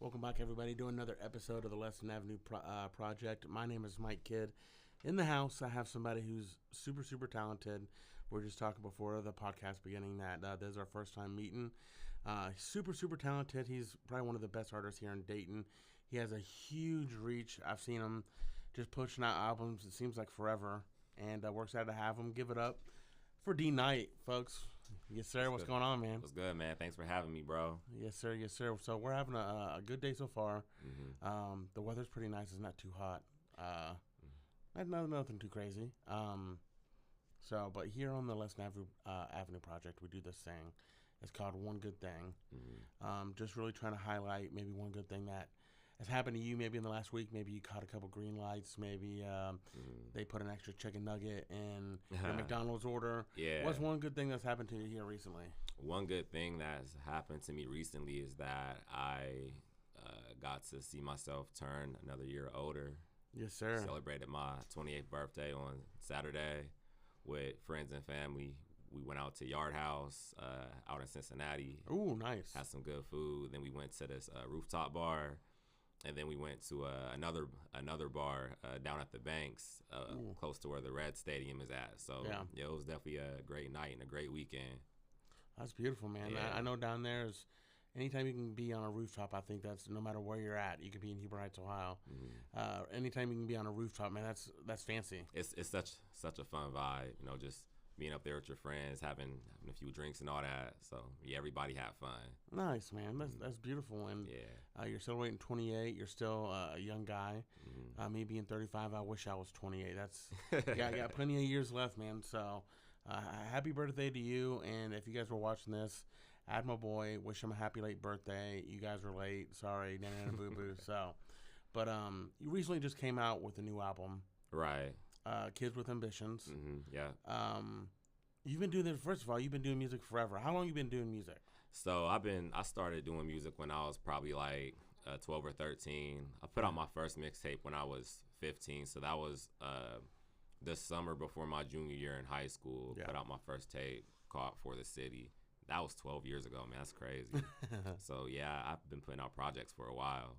Welcome back, everybody, to another episode of the Leston Ave Project. My name is Mike Kidd. In the house, I have somebody who's super, super talented. We are just talking before the podcast beginning that this is our first time meeting. Super, super talented. He's probably one of the best artists here in Dayton. He has a huge reach. I've seen him just pushing out albums, it seems like forever. And we're excited to have him. Give it up for D Knight, folks. Yes, sir. What's going on, man? What's good, man? Thanks for having me, bro. Yes, sir. Yes, sir. So we're having a good day so far. Mm-hmm. The weather's pretty nice. It's not too hot. Nothing too crazy. But here on the Leston Avenue Project, we do this thing. It's called One Good Thing. Mm-hmm. Just really trying to highlight maybe one good thing that has happened to you maybe in the last week. Maybe you caught a couple green lights. Maybe they put an extra chicken nugget in your McDonald's order. Yeah. What's one good thing that's happened to you here recently? One good thing that's happened to me recently is that I got to see myself turn another year older. Yes, sir. Celebrated my 28th birthday on Saturday with friends and family. We went out to Yard House out in Cincinnati. Ooh, nice. Had some good food. Then we went to this rooftop bar. And then we went to another bar down at the Banks, close to where the Red Stadium is at. So yeah, it was definitely a great night and a great weekend. That's beautiful, man. Yeah. I know down there is anytime you can be on a rooftop. I think that's no matter where you're at. You could be in Heber Heights, Ohio. Mm-hmm. Anytime you can be on a rooftop, man, that's fancy. It's such a fun vibe, just being up there with your friends, having a few drinks and all that. So yeah, everybody had fun. Nice, man. That's beautiful. And you're celebrating 28. You're still a young guy. Mm-hmm. Me being 35, I wish I was 28. I got plenty of years left, man. So happy birthday to you. And if you guys were watching this, add my boy. Wish him a happy late birthday. You guys were late. Sorry, nana boo boo. But you recently just came out with a new album, right? Kids with Ambitions. Mm-hmm. Yeah. You've been doing this. First of all, you've been doing music forever. How long you been doing music? So I started doing music when I was probably like 12 or 13. I put out my first mixtape when I was 15. So that was the summer before my junior year in high school. Yeah. Put out my first tape called For the City. That was 12 years ago, man. That's crazy. So yeah, I've been putting out projects for a while.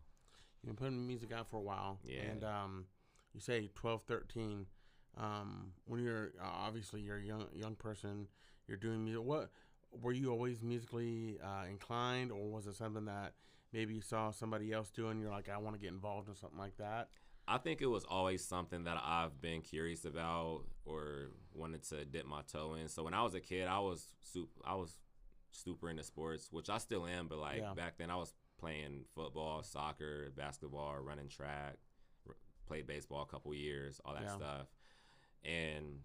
You've been putting music out for a while. Yeah. And you say 12, 13. When you're obviously you're a young person, you're doing music. What were you always musically inclined, or was it something that maybe you saw somebody else doing? You're like, I want to get involved in something like that. I think it was always something that I've been curious about or wanted to dip my toe in. So when I was a kid, I was super into sports, which I still am. But back then, I was playing football, soccer, basketball, running track, played baseball a couple years, all that stuff. And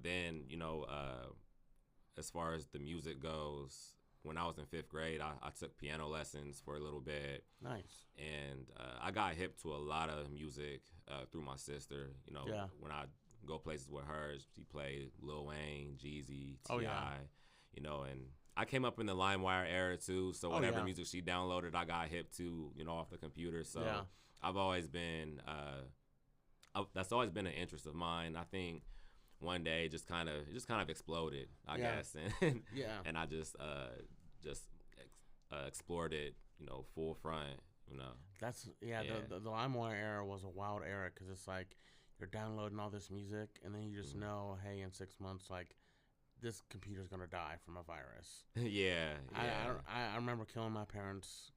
then, as far as the music goes, when I was in 5th grade, I took piano lessons for a little bit. Nice. And I got hip to a lot of music through my sister. When I go places with her, she played Lil Wayne, Jeezy, T.I., and I came up in the LimeWire era too. So whatever music she downloaded, I got hip to, off the computer. So I've always been... that's always been an interest of mine. I think one day it just kind of exploded, I guess, and and I just explored it, full front, That's The LimeWire era was a wild era because it's like you're downloading all this music and then you just know, hey, in 6 months, like this computer's gonna die from a virus. I remember killing my parents'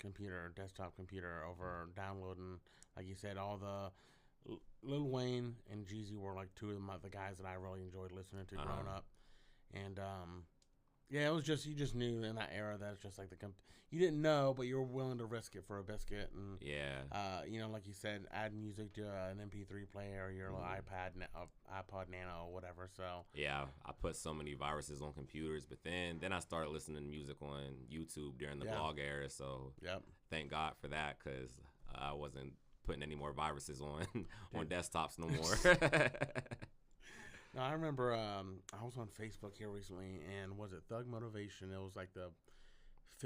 desktop computer over downloading, like you said, all the. Lil Wayne and Jeezy were like two of the guys that I really enjoyed listening to growing up, and it was just you just knew in that era that it's just like you didn't know, but you were willing to risk it for a biscuit, and like you said, add music to an MP3 player or your little iPod Nano or whatever. So I put so many viruses on computers, but then I started listening to music on YouTube during the blog era. So thank God for that because I wasn't putting any more viruses on desktops no more. No, I remember I was on Facebook here recently, and was it Thug Motivation? It was like the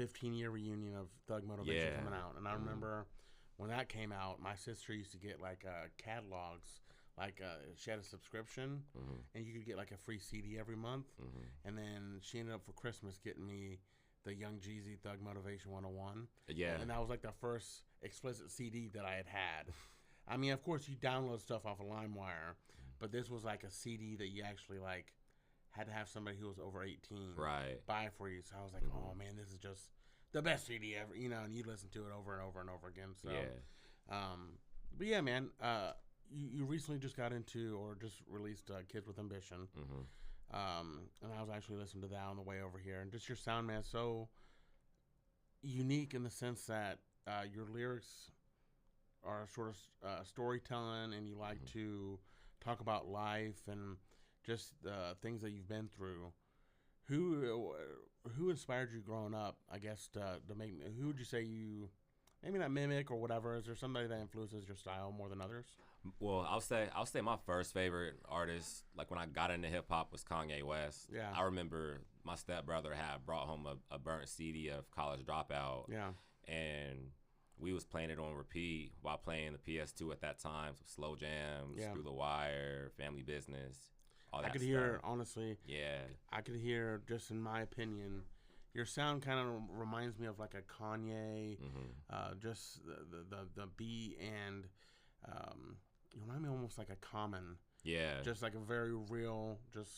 15-year reunion of Thug Motivation coming out, and I remember when that came out, my sister used to get like catalogs, like she had a subscription, and you could get like a free CD every month, and then she ended up for Christmas getting me the Young Jeezy Thug Motivation 101. Yeah. And that was like the first explicit CD that I had. I mean, of course, you download stuff off of LimeWire, but this was like a CD that you actually like had to have somebody who was over 18 buy for you. So I was like, oh man, this is just the best CD ever, you know. And you listen to it over and over and over again. So, but yeah, man, you recently just got into or just released Kids with Ambition. And I was actually listening to that on the way over here, and just your sound, man, so unique in the sense that your lyrics are sort of storytelling, and you like to talk about life and just the things that you've been through. Who inspired you growing up, I guess, to make, who would you say you, maybe not mimic or whatever, is there somebody that influences your style more than others? Well, I'll say my first favorite artist, like when I got into hip hop, was Kanye West. Yeah. I remember my stepbrother had brought home a burnt CD of College Dropout. Yeah. And we was playing it on repeat while playing the PS2 at that time. So Slow Jams, Through the Wire, Family Business, all that I could stuff. hear, honestly. Yeah. I could hear, just in my opinion, your sound kind of reminds me of like a Kanye, just the beat, and you remind me almost like a Common. Yeah. Just like a very real, just,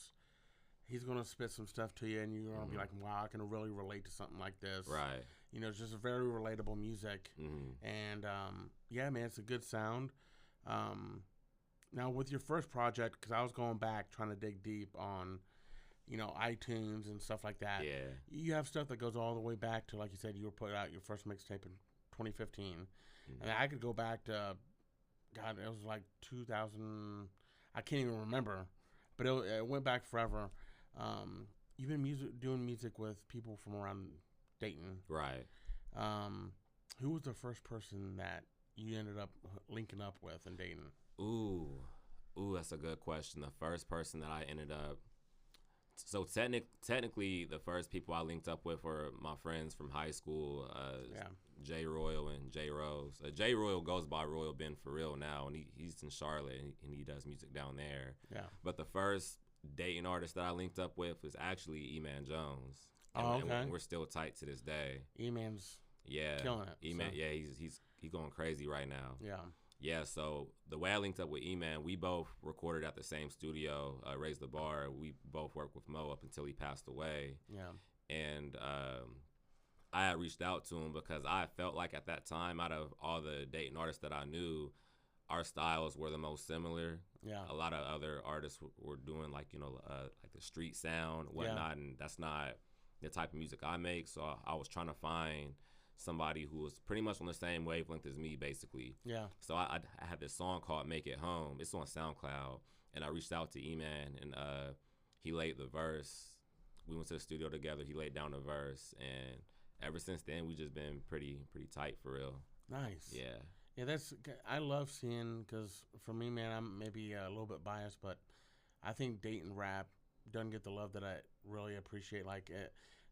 he's going to spit some stuff to you, and you're going to be like, wow, I can really relate to something like this. Right. You know, it's just very relatable music. And yeah, man, it's a good sound. Now, with your first project, because I was going back trying to dig deep on, you know, iTunes and stuff like that. Yeah. You have stuff that goes all the way back to, like you said, you were putting out your first mixtape in 2015. And I could go back to, God, it was like 2000. I can't even remember, but it went back forever. You've been doing music with people from around Dayton. Right. Who was the first person that you ended up linking up with in Dayton? Ooh, that's a good question. The first person that I ended up, so technically the first people I linked up with were my friends from high school, Jay Royal and Jay Rose. Jay Royal goes by Royal Ben for real now, and he's in Charlotte, and he does music down there. Yeah. But the first Dayton artist that I linked up with was actually E-Man Jones. And we're still tight to this day. E-Man's killing it. E-Man, so. He's going crazy right now. Yeah. Yeah, so the way I linked up with E-Man, we both recorded at the same studio, Raise the Bar. We both worked with Mo up until he passed away. Yeah. And I had reached out to him because I felt like at that time, out of all the Dayton artists that I knew, our styles were the most similar. Yeah. A lot of other artists were doing like, like the street sound, whatnot, and that's not the type of music I make. So I was trying to find somebody who was pretty much on the same wavelength as me, basically. Yeah. So I had this song called Make It Home. It's on SoundCloud. And I reached out to E-Man, and he laid the verse. We went to the studio together. He laid down the verse. And ever since then, we just been pretty tight for real. Nice. Yeah. Yeah, I love seeing, because for me, man, I'm maybe a little bit biased, but I think Dayton rap doesn't get the love that I really appreciate. Like,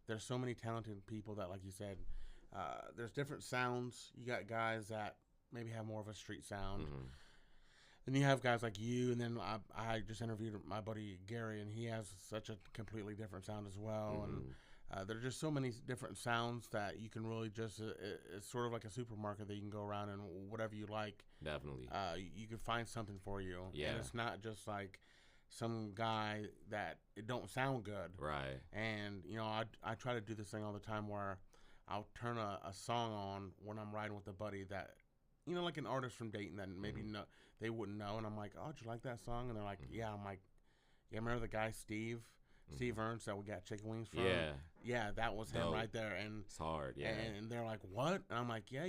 there's so many talented people that, like you said, there's different sounds. You got guys that maybe have more of a street sound. Then you have guys like you, and then I just interviewed my buddy Gary, and he has such a completely different sound as well. And there are just so many different sounds that you can really just, it's sort of like a supermarket that you can go around and whatever you like. Definitely. You can find something for you. Yeah. And it's not just like some guy that it don't sound good. Right. And, you know, I try to do this thing all the time where I'll turn a song on when I'm riding with a buddy that, you know, like an artist from Dayton that maybe they wouldn't know. And I'm like, oh, do you like that song? And they're like, yeah. I'm like, yeah, remember the guy Steve Ernst that we got chicken wings from? Yeah, that was him right there. And it's hard, yeah. And they're like, what? And I'm like, yeah,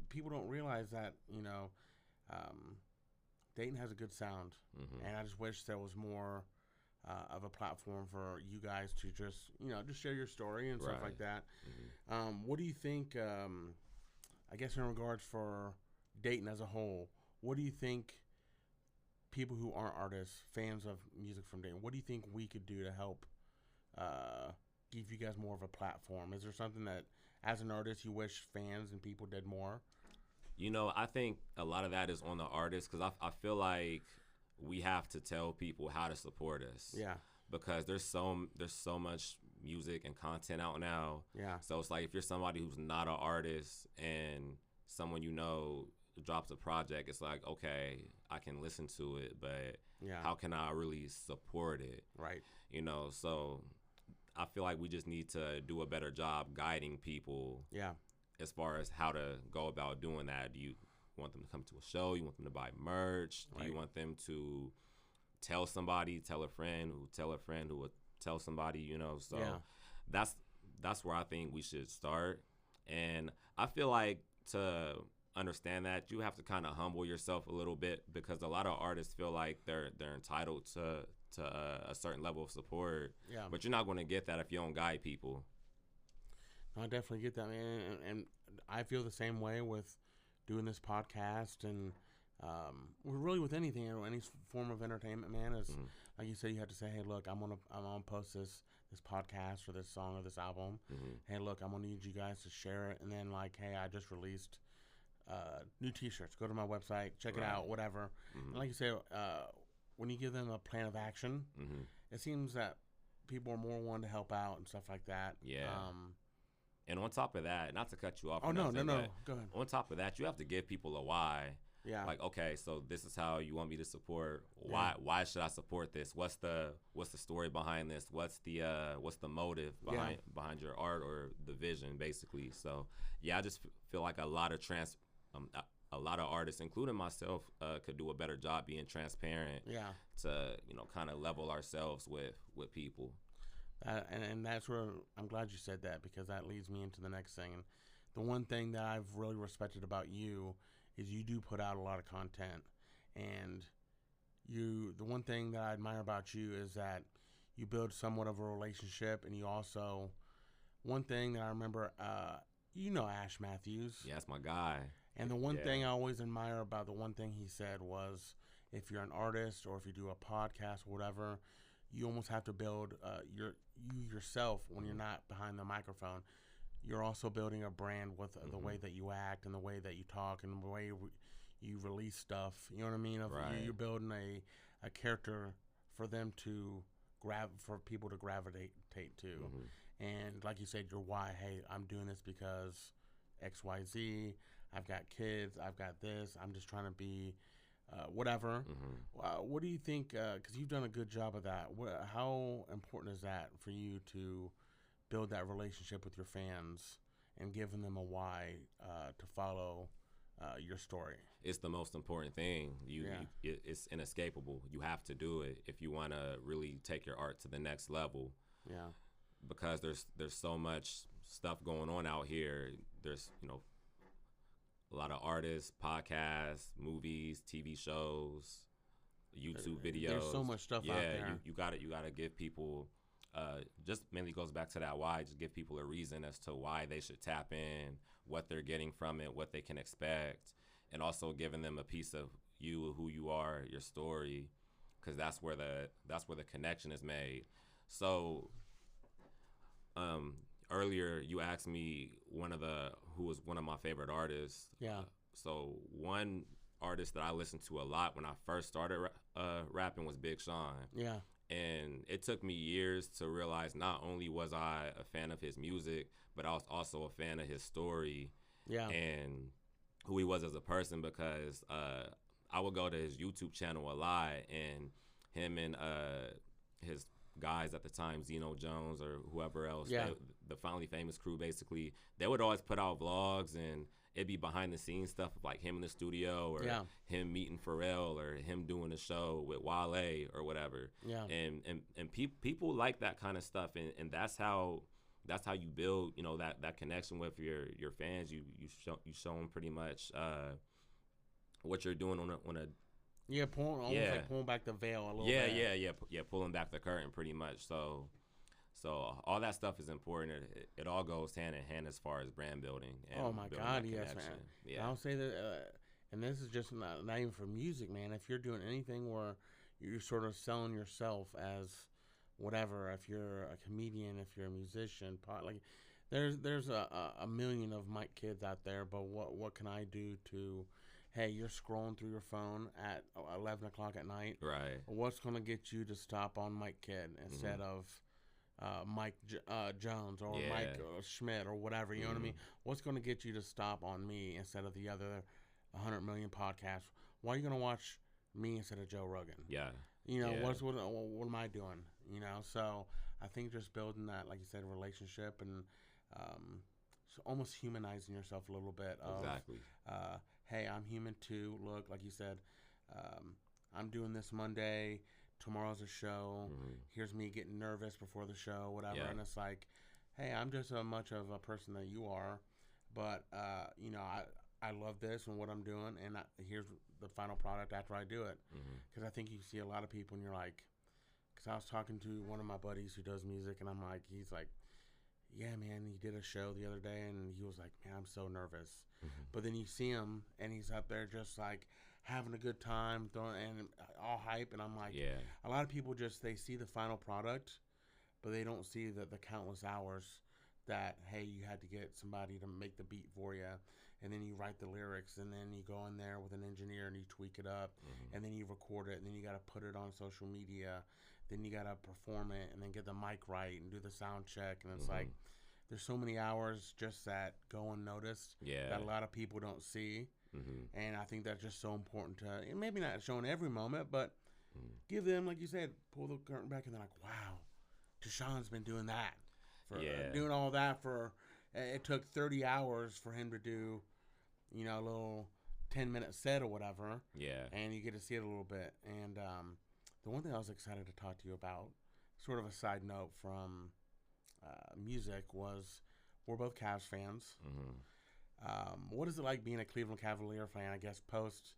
people don't realize that, you know, Dayton has a good sound. And I just wish there was more of a platform for you guys to just, you know, just share your story and stuff like that. What do you think, I guess in regards for Dayton as a whole, what do you think people who aren't artists, fans of music from Dayton, what do you think we could do to help give you guys more of a platform? Is there something that, as an artist, you wish fans and people did more? You know, I think a lot of that is on the artist, because I feel like we have to tell people how to support us. Yeah. Because there's so much music and content out now. Yeah. So it's like if you're somebody who's not an artist and someone you know drops a project, it's like, okay, I can listen to it, but how can I really support it? Right. You know, so I feel like we just need to do a better job guiding people. Yeah. As far as how to go about doing that. Do you want them to come to a show? You want them to buy merch? Do you want them to tell somebody, tell a friend, who tell a friend who would tell somebody, you know? So that's where I think we should start. And I feel like to understand that, you have to kind of humble yourself a little bit, because a lot of artists feel like they're entitled to a certain level of support. Yeah. But you're not going to get that if you don't guide people. I definitely get that, man. And I feel the same way with doing this podcast, and really with anything, any form of entertainment, man. Is like you said, you have to say, hey, look, I'm gonna post this podcast or this song or this album. Hey, look, I'm gonna need you guys to share it, and then like, hey, I just released new T-shirts. Go to my website, check it out, whatever. And like you say, when you give them a plan of action, it seems that people are more willing to help out and stuff like that. Yeah. And on top of that, not to cut you off. Oh, no. Go ahead. On top of that, you have to give people a why. Yeah. Like, okay, so this is how you want me to support. Why should I support this? What's the story behind this? What's the motive behind your art or the vision, basically? So yeah, I just feel like a lot of artists, including myself, could do a better job being transparent. Yeah. To kind of level ourselves with people. And that's where I'm glad you said that, because that leads me into the next thing. And the one thing that I've really respected about you is you do put out a lot of content. And the one thing that I admire about you is that you build somewhat of a relationship, and you also, one thing that I remember, Ash Matthews. Yeah, that's my guy. And the one thing I always admire about the one thing he said was, if you're an artist or if you do a podcast or whatever, you almost have to build you yourself when you're not behind the microphone. You're also building a brand with the way that you act and the way that you talk and the way you release stuff. You know what I mean? You're building a character for them to for people to gravitate to. And like you said, your why. Hey, I'm doing this because XYZ. I've got kids. I've got this. I'm just trying to be whatever. What do you think? Because you've done a good job of that. How important is that for you to build that relationship with your fans and giving them a why to follow your story? It's the most important thing. It's inescapable. You have to do it if you want to really take your art to the next level. Yeah. Because there's so much stuff going on out here. There's a lot of artists, podcasts, movies, TV shows, YouTube videos. There's so much stuff out there. Yeah, you gotta give people. Just mainly goes back to that why. Just give people a reason as to why they should tap in, what they're getting from it, what they can expect, and also giving them a piece of you, who you are, your story, because that's where the connection is made. So, earlier you asked me who was one of my favorite artists. Yeah. So one artist that I listened to a lot when I first started rapping was Big Sean. Yeah. And it took me years to realize not only was I a fan of his music, but I was also a fan of his story. Yeah. And who he was as a person, because I would go to his YouTube channel a lot, and him and his guys at the time, Zeno Jones or whoever else, the Finally Famous crew, basically, they would always put out vlogs, and it'd be behind the scenes stuff of like him in the studio, or him meeting Pharrell, or him doing a show with Wale or whatever. Yeah. And people like that kind of stuff, and that's how you build, that connection with your fans. You show them pretty much what you're doing on a pulling back the veil a little bit. Pulling back the curtain pretty much. So all that stuff is important. It all goes hand in hand as far as brand building. And oh my God, yes, man. Yeah. I'll say that, and this is just not even for music, man. If you're doing anything where you're sort of selling yourself as whatever, if you're a comedian, if you're a musician, there's a million of Mike Kids out there. But what can I do to? Hey, you're scrolling through your phone at 11 o'clock at night. Right. What's going to get you to stop on Mike Kid instead of Mike Jones or Mike Schmidt or whatever. You know what I mean? What's going to get you to stop on me instead of the other 100 million podcasts? Why are you going to watch me instead of Joe Rogan? Yeah. You know, what am I doing? You know, so I think just building that, like you said, relationship and so almost humanizing yourself a little bit. Exactly. Hey, I'm human too. Look, like you said, I'm doing this Monday. Tomorrow's a show. Here's me getting nervous before the show, whatever. Yeah. And it's like, hey, I'm just as much of a person that you are, but you know, I love this and what I'm doing, and here's the final product after I do it. Because I think you see a lot of people, and you're like, because I was talking to one of my buddies who does music, and I'm like, he's like, yeah, man, he did a show the other day, and he was like, man, I'm so nervous. But then you see him, and he's up there just like having a good time, and all hype, and I'm like, yeah. A lot of people just, they see the final product, but they don't see the countless hours that, hey, you had to get somebody to make the beat for you, and then you write the lyrics, and then you go in there with an engineer and you tweak it up, and then you record it, and then you got to put it on social media, then you got to perform it, and then get the mic right and do the sound check, and it's like, there's so many hours just that go unnoticed that a lot of people don't see. And I think that's just so important to, and maybe not showing every moment, but give them, like you said, pull the curtain back, and they're like, wow, Deshaun's been doing that. Doing all that for, it took 30 hours for him to do, you know, a little 10-minute set or whatever. Yeah. And you get to see it a little bit. And the one thing I was excited to talk to you about, sort of a side note from music, was we're both Cavs fans. What is it like being a Cleveland Cavalier fan, I guess, post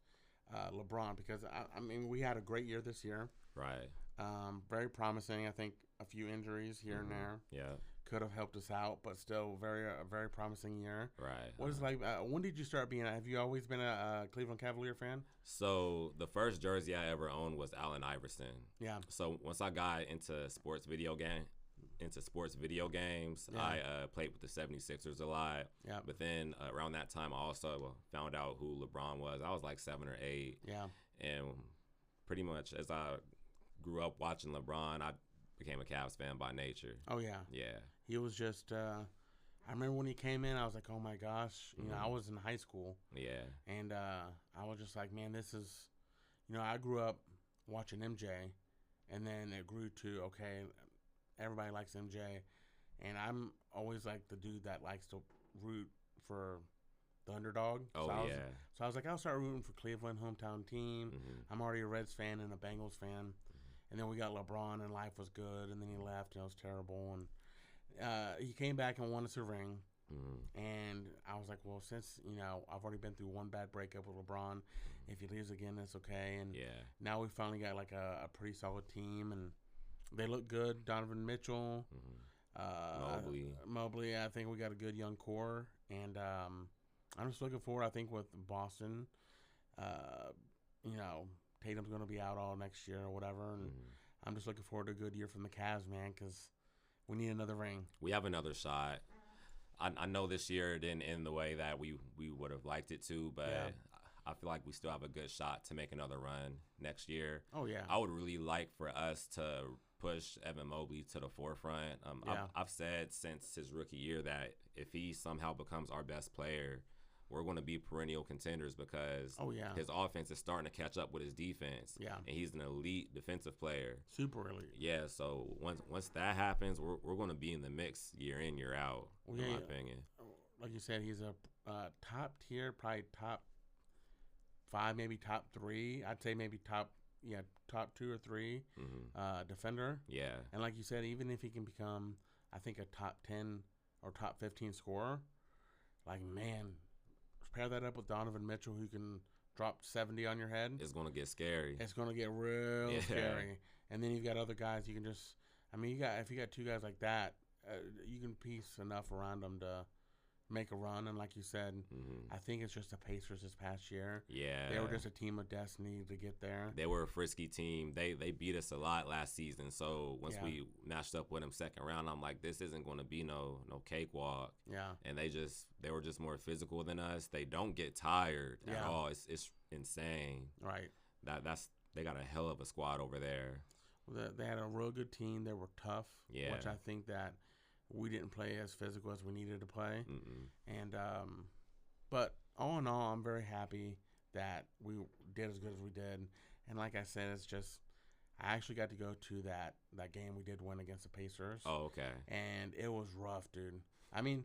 LeBron? Because, I mean, we had a great year this year. Right. Very promising. I think a few injuries here and there. Yeah. Could have helped us out, but still a very promising year. Right. What is it like? When did you start being? Have you always been a Cleveland Cavalier fan? So the first jersey I ever owned was Allen Iverson. Yeah. So once I got into sports video games, I played with the 76ers a lot. Yeah. But then around that time, I also found out who LeBron was. I was like 7 or 8. Yeah. And pretty much as I grew up watching LeBron, I became a Cavs fan by nature. Oh, yeah. Yeah. He was just, I remember when he came in, I was like, oh my gosh. You know, I was in high school. Yeah. And I was just like, man, this is, you know, I grew up watching MJ, and then it grew to, okay, everybody likes MJ. And I'm always like the dude that likes to root for the underdog. Oh, So I was like, I'll start rooting for Cleveland, hometown team. I'm already a Reds fan and a Bengals fan. And then we got LeBron, and life was good. And then he left, and it was terrible. And he came back and won us a ring. And I was like, well, since, you know, I've already been through one bad breakup with LeBron, if he leaves again, that's okay. And now we finally got like a pretty solid team, and they look good. Donovan Mitchell, Mobley. I think we got a good young core, and I'm just looking forward. I think with Boston, you know, Tatum's going to be out all next year or whatever, and I'm just looking forward to a good year from the Cavs, man, because we need another ring. We have another shot. I know this year didn't end the way that we would have liked it to, but I feel like we still have a good shot to make another run next year. Oh, yeah. I would really like for us to push Evan Mobley to the forefront. I've said since his rookie year that if he somehow becomes our best player, we're going to be perennial contenders because his offense is starting to catch up with his defense. Yeah. And he's an elite defensive player. Super elite. Yeah, so once that happens, we're going to be in the mix year in, year out, in my opinion. Like you said, he's a top tier, probably top 5, maybe top 3. I'd say maybe top 2 or 3 defender. Yeah. And like you said, even if he can become, I think, a top 10 or top 15 scorer, like, man, pair that up with Donovan Mitchell, who can drop 70 on your head. It's going to get scary. It's going to get real scary. And then you've got other guys you can just, I mean, if you got 2 guys like that, you can piece enough around them to make a run. And like you said, I think it's just the Pacers this past year. Yeah. They were just a team of destiny to get there. They were a frisky team. They beat us a lot last season. So once we matched up with them second round, I'm like, this isn't going to be no cakewalk. Yeah. And they were just more physical than us. They don't get tired at all. It's insane. Right. They got a hell of a squad over there. They had a real good team. They were tough, Yeah. which I think that we didn't play as physical as we needed to play. And but all in all, I'm very happy that we did as good as we did. And like I said, it's just I actually got to go to that game we did win against the Pacers. Oh, okay. And it was rough, dude. I mean,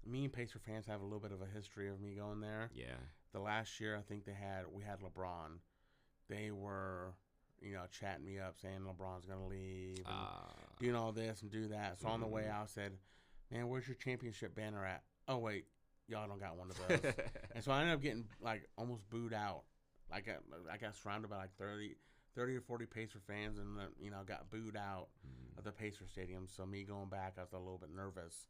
me and Pacer fans have a little bit of a history of me going there. Yeah. The last year, I think we had LeBron. They were, chatting me up saying LeBron's gonna leave and doing all this and do that. So on the way out, I said, "Man, where's your championship banner at?" Oh wait, y'all don't got one of those. And so I ended up getting like almost booed out. Like I got surrounded by like 30 or 40 Pacer fans, and got booed out of the Pacer Stadium. So me going back, I was a little bit nervous,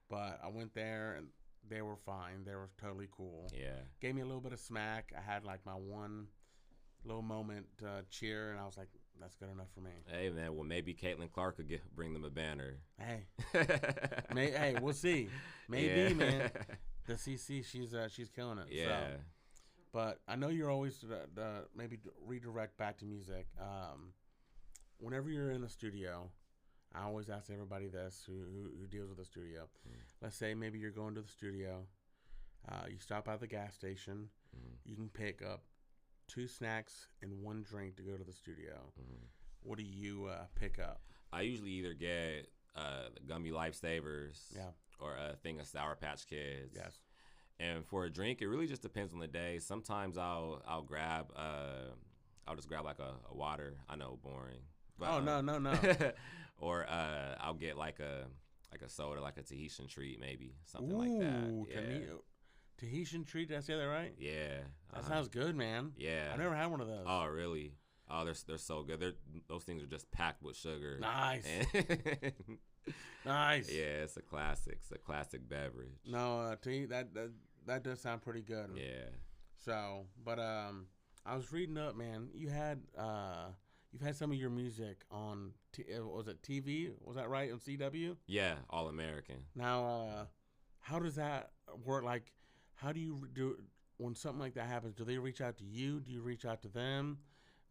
but I went there and they were fine. They were totally cool. Yeah. Gave me a little bit of smack. I had like my one little moment cheer, and I was like, that's good enough for me. Hey, man. Well, maybe Caitlin Clark could bring them a banner. Hey. Hey, we'll see. Maybe, man. The CC, she's killing it. Yeah. So. But I know you're always maybe redirect back to music. Whenever you're in the studio, I always ask everybody this who deals with the studio. Let's say maybe you're going to the studio. You stop at the gas station. You can pick up 2 snacks and 1 drink to go to the studio. What do you pick up? I usually either get the gummy lifesavers, or a thing of Sour Patch Kids. Yes. And for a drink, it really just depends on the day. Sometimes I'll grab I'll just grab like a water. I know, boring. But, no. Or I'll get like a soda, like a Tahitian treat, maybe something like that. Yeah. Tahitian treat. Did I say that right? Yeah. That sounds good, man. Yeah. I've never had one of those. Oh, really? Oh, they're so good. Those things are just packed with sugar. Nice. Nice. Yeah, it's a classic. It's a classic beverage. No, that does sound pretty good. Yeah. So, but I was reading up, man. You've had some of your music on was it TV? Was that right on CW? Yeah, All American. Now, how does that work? Like, how do you do when something like that happens? Do they reach out to you? Do you reach out to them?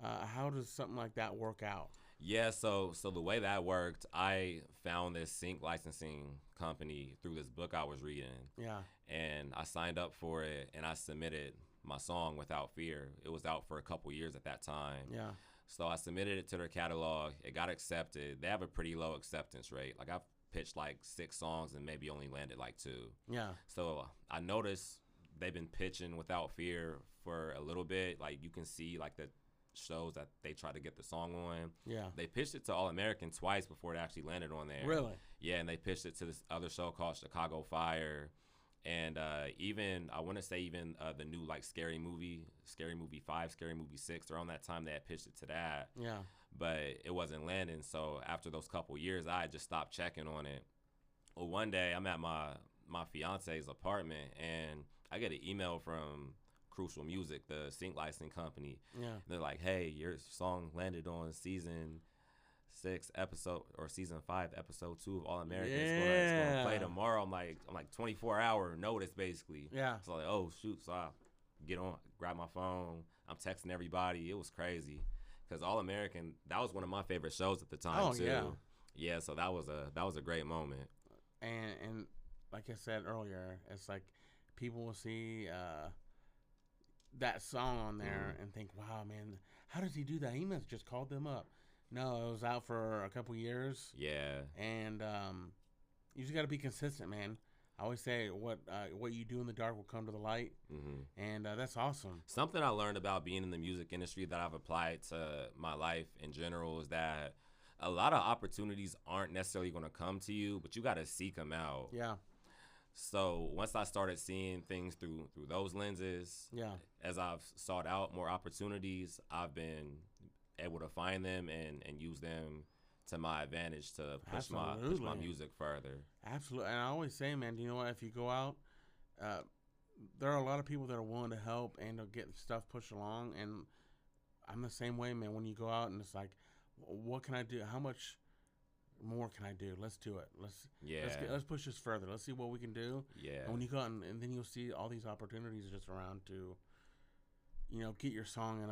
How does something like that work out? Yeah, so the way that worked, I found this sync licensing company through this book I was reading. Yeah. And I signed up for it, and I submitted my song Without Fear. It was out for a couple years at that time. Yeah. So I submitted it to their catalog. It got accepted. They have a pretty low acceptance rate. Like, I've pitched like 6 songs and maybe only landed like 2. Yeah. So I noticed they've been pitching Without Fear for a little bit. Like, you can see like the shows that they try to get the song on. Yeah. They pitched it to All American twice before it actually landed on there. Really? Yeah, and they pitched it to this other show called Chicago Fire. And even, I want to say even the new like Scary Movie 5, Scary Movie 6, around that time they had pitched it to that. Yeah. But it wasn't landing. So after those couple years, I just stopped checking on it. Well, one day I'm at my fiance's apartment, and I get an email from Crucial Music, the sync licensing company. Yeah. They're like, "Hey, your song landed on season 6 episode or season 5 episode 2 of All American. It's gonna play tomorrow." I'm like 24-hour notice basically. Yeah. So like, oh shoot, so I get on, grab my phone, I'm texting everybody. It was crazy because All American, that was one of my favorite shows at the time too. Yeah. So that was a great moment. And like I said earlier, it's like people will see that song on there and think, wow, man, how does he do that? He must have just called them up. No, it was out for a couple years. Yeah. And you just got to be consistent, man. I always say what you do in the dark will come to the light. And that's awesome. Something I learned about being in the music industry that I've applied to my life in general is that a lot of opportunities aren't necessarily going to come to you, but you got to seek them out. Yeah. So once I started seeing things through those lenses, as I've sought out more opportunities, I've been able to find them and use them to my advantage to push my music further. Absolutely. And I always say, man, you know what? If you go out, there are a lot of people that are willing to help and to get stuff pushed along. And I'm the same way, man. When you go out and it's like, what can I do? How much more can I do? Let's do it. Let's push this further. Let's see what we can do. Yeah. And when you go out and then you'll see all these opportunities just around to, get your song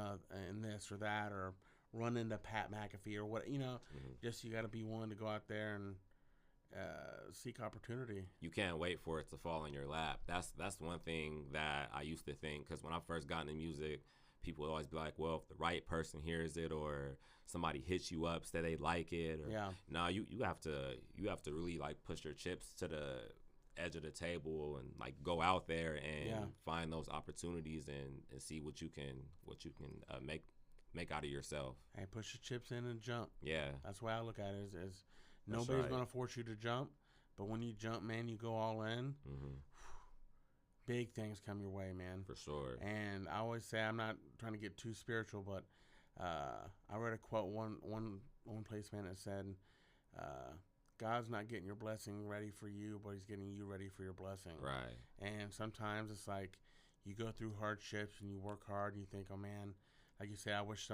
in this or that or run into Pat McAfee or what, just you got to be willing to go out there and seek opportunity. You can't wait for it to fall in your lap. That's one thing that I used to think, because when I first got into music, people would always be like, well, if the right person hears it or somebody hits you up, say they like it. Or, no, you have to really like push your chips to the edge of the table and like go out there and find those opportunities and see what you can make out of yourself. Hey, push your chips in and jump. Yeah, that's the way I look at it. Is nobody's gonna force you to jump, but when you jump, man, you go all in. Big things come your way, man. For sure. And I always say, I'm not trying to get too spiritual, but I read a quote one place, man, that said, God's not getting your blessing ready for you, but he's getting you ready for your blessing. Right. And sometimes it's like you go through hardships and you work hard and you think, oh, man, like you say, I wish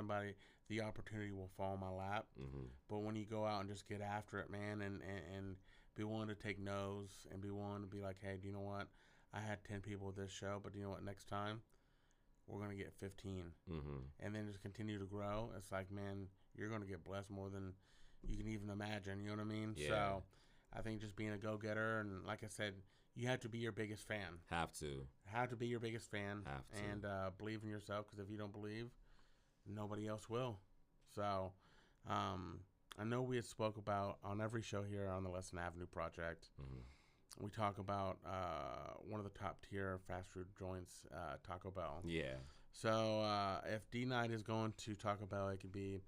the opportunity will fall in my lap. But when you go out and just get after it, man, and be willing to take no's and be willing to be like, hey, do you know what? I had 10 people at this show, but do you know what? Next time, we're going to get 15. And then just continue to grow. It's like, man, you're going to get blessed more than you can even imagine. You know what I mean? Yeah. So I think just being a go-getter, and like I said, you have to be your biggest fan. Have to be your biggest fan. Have to. And believe in yourself, because if you don't believe, nobody else will. So I know we had spoke about on every show here on the Leston Ave Project. We talk about one of the top tier fast food joints, Taco Bell. Yeah. So if D-Night is going to Taco Bell, it could be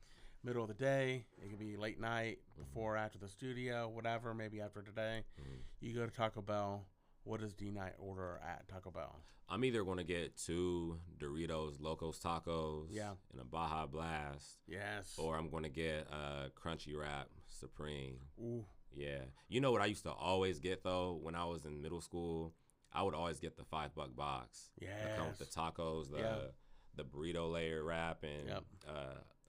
middle of the day, it could be late night, before or after the studio, whatever, maybe after today. You go to Taco Bell. What does D-Night order at Taco Bell? I'm either going to get 2 Doritos Locos Tacos and a Baja Blast. Yes. Or I'm going to get a Crunchy Wrap Supreme. Ooh. Yeah. You know what I used to always get, though, when I was in middle school? I would always get the $5 box. Yes. That come with the tacos, the burrito layer wrap, and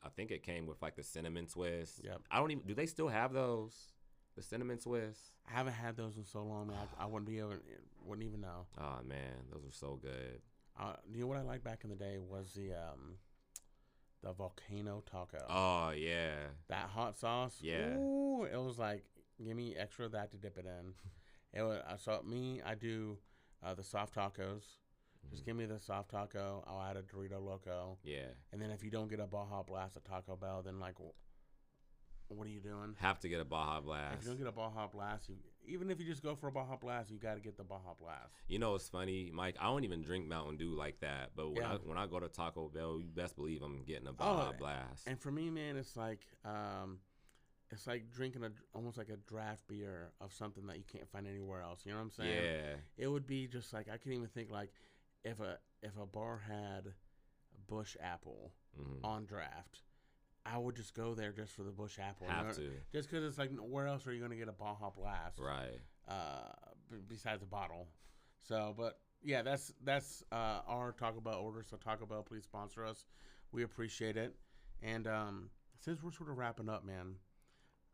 I think it came with, like, the cinnamon twist. Yep. Do they still have those? The cinnamon twist? I haven't had those in so long, man. I wouldn't even know. Oh, man. Those are so good. You know what I liked back in the day was the volcano taco. Oh, yeah. That hot sauce. Yeah. Ooh, it was like, give me extra of that to dip it in. I do the soft tacos. Just give me the soft taco. I'll add a Dorito Loco. Yeah. And then if you don't get a Baja Blast at Taco Bell, then like, what are you doing? Have to get a Baja Blast. If you don't get a Baja Blast, even if you just go for a Baja Blast, you got to get the Baja Blast. You know, it's funny, Mike. I don't even drink Mountain Dew like that, but when I go to Taco Bell, you best believe I'm getting a Baja Blast. And for me, man, it's like drinking almost like a draft beer of something that you can't find anywhere else. You know what I'm saying? Yeah. It would be just like, I can't even think like if a bar had Bush Apple on draft, I would just go there just for the Bush Apple. Have to. Just because it's like, where else are you going to get a Baja Blast? Right. Besides a bottle. So, but yeah, that's our Taco Bell order. So Taco Bell, please sponsor us. We appreciate it. And since we're sort of wrapping up, man,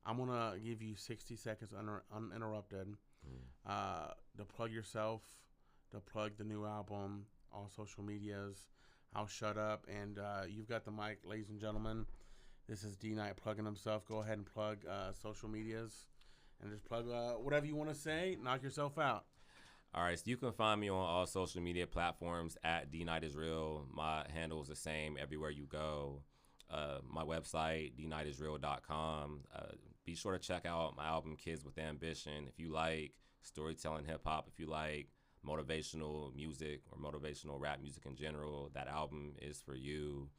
I'm going to give you 60 seconds uninterrupted to plug yourself, to plug the new album, all social medias. I'll shut up, and you've got the mic, ladies and gentlemen. This is D-Night plugging himself. Go ahead and plug social medias, and just plug whatever you want to say. Knock yourself out. All right, so you can find me on all social media platforms at D-Night is Real. My handle is the same everywhere you go. My website, dnightisreal.com. Be sure to check out my album, Kids with Ambition. If you like storytelling hip-hop, if you like motivational music or motivational rap music in general, that album is for you.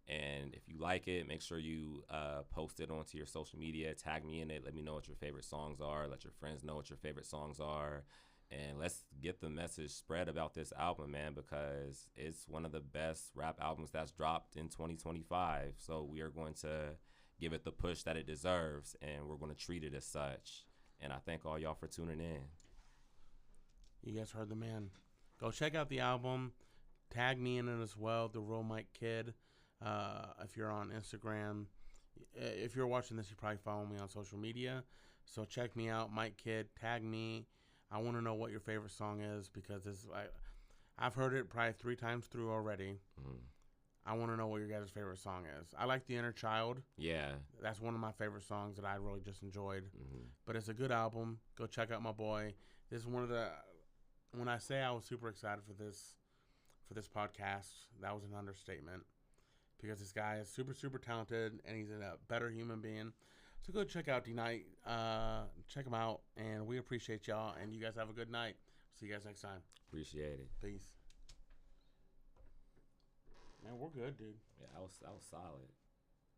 And if you like it, make sure you post it onto your social media, tag me in it, let me know what your favorite songs are, let your friends know what your favorite songs are, and let's get the message spread about this album, man, because it's one of the best rap albums that's dropped in 2025. So we are going to give it the push that it deserves, and we're going to treat it as such. And I thank all y'all for tuning in. You guys heard the man. Go check out the album. Tag me in it as well, The Real Mike Kid. If you're on Instagram, if you're watching this, you probably follow me on social media. So check me out, Mike Kid. Tag me. I want to know what your favorite song is, because I've heard it probably 3 times through already. I want to know what your guys' favorite song is. I like The Inner Child. Yeah. That's one of my favorite songs that I really just enjoyed. But it's a good album. Go check out my boy. This is one of the... When I say I was super excited for this podcast, that was an understatement. Because this guy is super, super talented, and he's a better human being. So go check out D-Night. Check him out, and we appreciate y'all, and you guys have a good night. See you guys next time. Appreciate it. Peace. Man, we're good, dude. Yeah, I was solid.